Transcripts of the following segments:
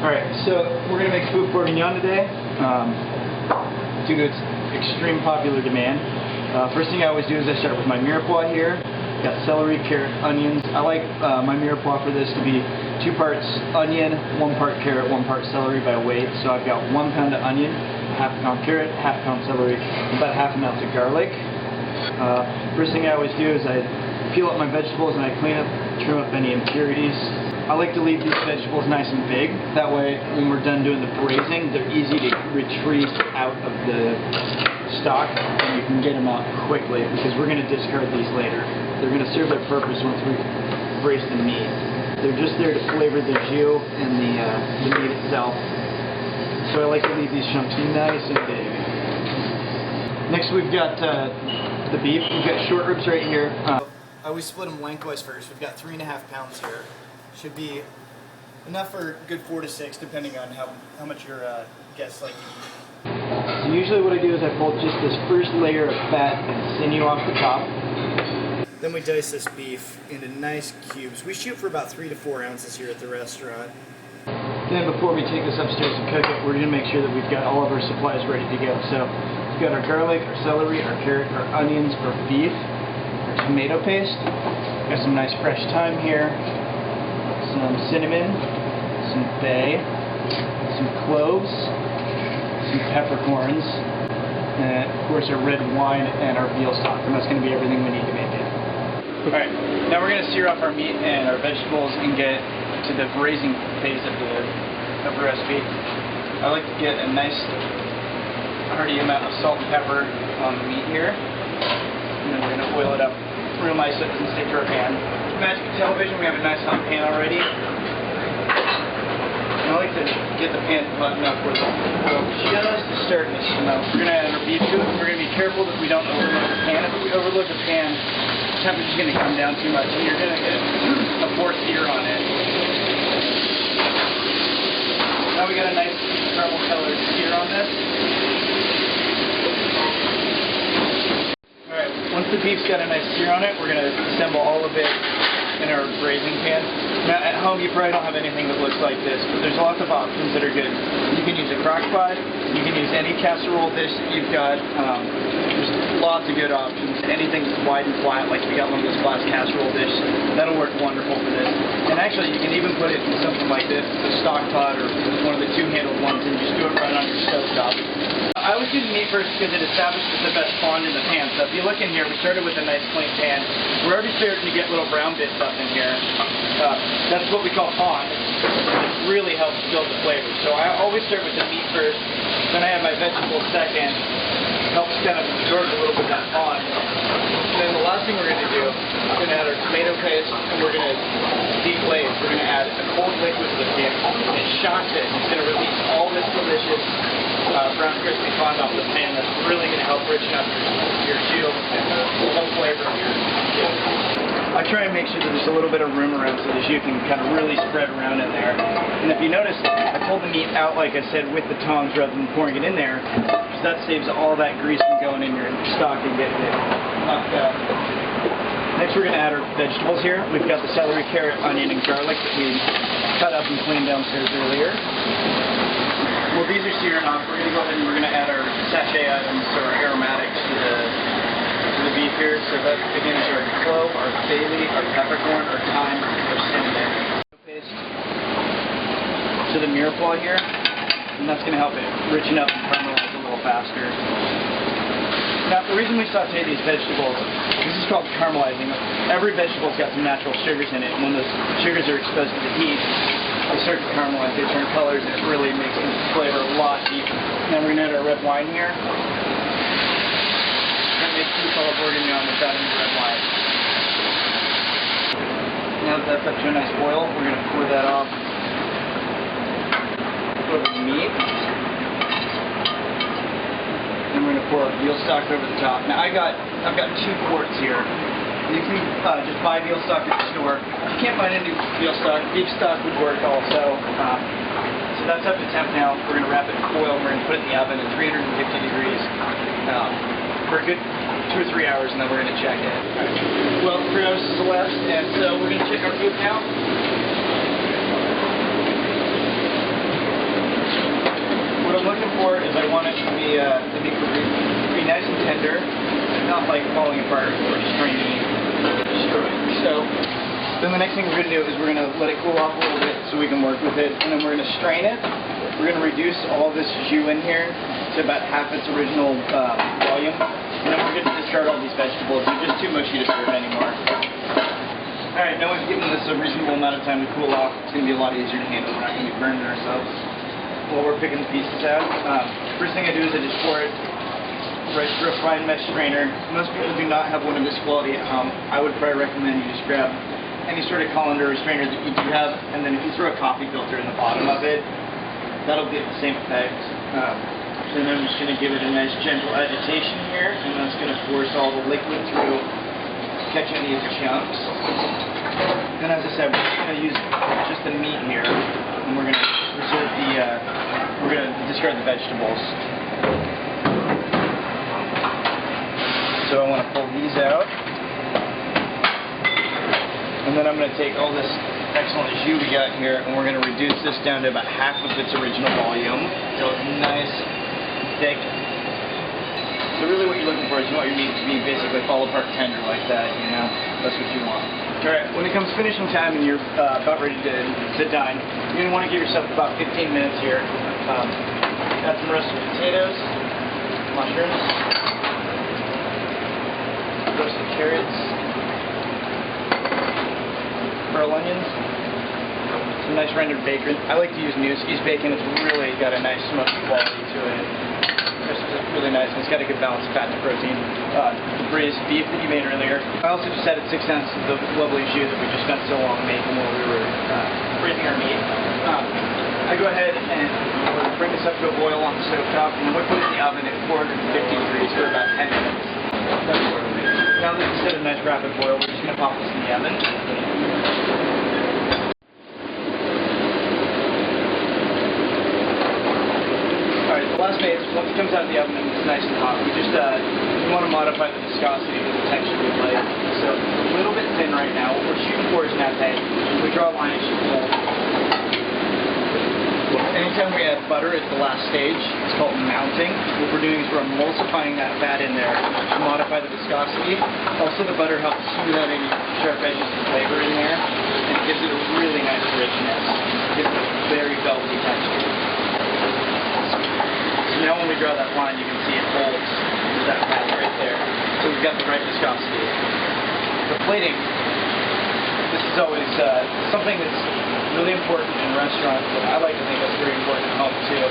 Alright, so we're going to make Boeuf Bourgignon today due to its extreme popular demand. First thing I always do is I start with my mirepoix here. Got celery, carrot, onions. I like my mirepoix for this to be 2 parts onion, 1 part carrot, 1 part celery by weight. So I've got 1 pound of onion, half a pound carrot, half a pound celery, about half an ounce of garlic. First thing I always do is I peel up my vegetables and I clean up, trim up any impurities. I like to leave these vegetables nice and big. That way, when we're done doing the braising, they're easy to retrieve out of the stock, and you can get them out quickly because we're going to discard these later. They're going to serve their purpose once we braise the meat. They're just there to flavor the jus and the meat itself. So I like to leave these chunks nice and big. Next, we've got the beef. We've got short ribs right here. I always split them lengthwise first. We've got 3.5 pounds here. Should be enough for a good 4 to 6, depending on how much your guests like to eat. So usually what I do is I pull just this first layer of fat and sinew off the top. Then we dice this beef into nice cubes. We shoot for about 3 to 4 ounces here at the restaurant. Then before we take this upstairs and cook it, we're going to make sure that we've got all of our supplies ready to go. So we've got our garlic, our celery, our carrot, our onions, our beef, our tomato paste. Got some nice fresh thyme here. Some cinnamon, some bay, some cloves, some peppercorns, and of course our red wine and our veal stock, and that's going to be everything we need to make it. Alright, now we're going to sear off our meat and our vegetables and get to the braising phase of the recipe. I like to get a nice hearty amount of salt and pepper on the meat here, and then we're going to oil it up real nice so it doesn't stick to our pan. Magic television, we have a nice hot pan already. And I like to get the pan hot enough where the oil just starting to smell. We're going to add our beef to it. We're going to be careful that we don't overload the pan. If we overload the pan, the temperature's going to come down too much and you're going to get a poor sear on it. Now we got a nice caramel colored sear on this. Alright, once the beef's got a nice sear on it, we're going to assemble all of it in our braising pan. Now at home you probably don't have anything that looks like this, but there's lots of options that are good. You can use a crock pot, you can use any casserole dish that you've got. There's lots of good options. Anything that's wide and flat, like we got one of those glass casserole dishes, that'll work wonderful for this. And actually you can even put it in something like this, a stock pot or one of the 2-handled ones, and just do it right on your stove top. I always do the meat first because it establishes the best fond in the pan. So if you look in here, we started with a nice clean pan. We're already starting to get little brown bits up in here. That's what we call fond. It really helps build the flavor. So I always start with the meat first, then I have my vegetables second. Helps kind of absorb a little bit of that fond. And then the last thing we're going to do, we're going to add our tomato paste and we're going to deglaze. We're going to add a cold liquid to the pan and it shocks it. It's going to release all this delicious brown crispy fond off the pan. That's really going to help richen up your jus and the whole flavor of your jus. I try and make sure that there's a little bit of room around so the jus can kind of really spread around in there. And if you notice, I pulled the meat out, like I said, with the tongs rather than pouring it in there, because that saves all that grease from going in your stock and getting it knocked out. Next we're going to add our vegetables here. We've got the celery, carrot, onion, and garlic that we cut up and cleaned downstairs earlier. Well, these are searing off. We're going to go ahead and we're going to add our sachet items or aromatics to the beef here. So that begins our clove, our bay leaf, our peppercorn, our thyme, our cinnamon. Paste to the mirepoix here, and that's going to help it richen up and caramelize a little faster. Now, the reason we saute these vegetables, this is called caramelizing. Every vegetable's got some natural sugars in it, and when those sugars are exposed to the heat, they start to caramelize, they turn colors, and it really makes the flavor a lot deeper. Now we're going to add our red wine here. We're going to make Boeuf Bourgignon without any red wine. Now that that's up to a nice boil, we're going to pour that off over the meat. And we're going to pour our veal stock over the top. Now I've got 2 quarts here. You can just buy veal stock at the store. If you can't find any veal stock, beef stock would work also. So that's up to temp now. We're going to wrap it in foil and we're going to put it in the oven at 350 degrees for a good 2 or 3 hours, and then we're going to check it. Well, 3 hours is elapsed, and so we're going to check our beef now. want it to be nice and tender, not like falling apart or stringy. So then the next thing we're going to do is we're going to let it cool off a little bit so we can work with it, and then we're going to strain it. We're going to reduce all this jus in here to about half its original volume, and then we're going to discard all these vegetables. They're just too mushy to serve anymore. Alright, now we've given this a reasonable amount of time to cool off. It's going to be a lot easier to handle. We're not going to be burning ourselves while we're picking the pieces out. First thing I do is I just pour it right through a fine mesh strainer. Most people do not have one of this quality at home. I would probably recommend you just grab any sort of colander or strainer that you do have, and then if you throw a coffee filter in the bottom of it, that'll get the same effect. Then I'm just going to give it a nice gentle agitation here, and that's going to force all the liquid through, catch any of the chunks. Then, as I said, we're just going to use just the meat here, and we're going to reserve the, we're going to discard the vegetables. So I want to pull these out. And then I'm going to take all this excellent jus we got here, and we're going to reduce this down to about half of its original volume, so it's nice, thick. So really what you're looking for is you want your meat to be basically fall apart tender like that, you know? That's what you want. Alright, when it comes finishing time and you're about ready to sit down, you're going to want to give yourself about 15 minutes here. Got some roasted potatoes, mushrooms, roasted carrots, pearl onions, some nice rendered bacon. I like to use Newski's bacon. It's really got a nice smoky quality to it. This is really nice, and it's got a good balance of fat to protein. The braised beef that you made earlier. I also just added 6 ounces of the lovely jus that we just spent so long making while we were braising our meat. I go ahead and bring this up to a boil on the stove top, and then we put it in the oven at 450 degrees for about 10 minutes. Now that it's at a nice rapid boil, we're just going to pop this in the oven. Alright, the last phase, once it comes out of the oven and it's nice and hot, we just we want to modify the viscosity to the texture we like. So a little bit thin right now. What we're shooting for is an epee. We draw a line and shoot full. Anytime we add butter at the last stage, it's called mounting. What we're doing is we're emulsifying that fat in there to modify the viscosity. Also, the butter helps smooth out any sharp edges of flavor in there, and it gives it a really nice richness. It gives it a very velvety texture. So now when we draw that line, you can see it holds that fat right there. So we've got the right viscosity. The plating, this is always something that's really important in restaurants, but I like to think that's very important at home too.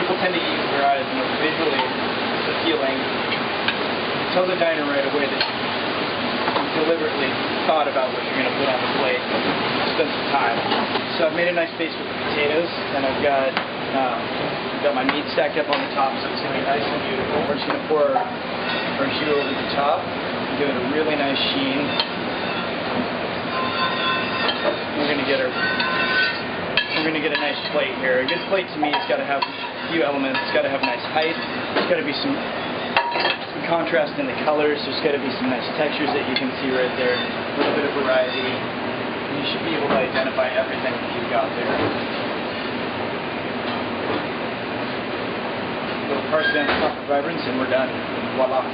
People tend to eat with their eyes, and it's visually appealing. Tell the diner right away that you deliberately thought about what you're going to put on the plate, spend some time. So I've made a nice base with the potatoes, and I've got my meat stacked up on the top, so it's going to be nice and beautiful. We're just going to pour our jus over the top, and give it a really nice sheen. We're going to get a nice plate here. A good plate to me has got to have a few elements. It's got to have nice height. There's got to be some contrast in the colors. There's got to be some nice textures that you can see right there. A little bit of variety. And you should be able to identify everything that you've got there. A little parsley on the top for vibrance, and we're done. Voila.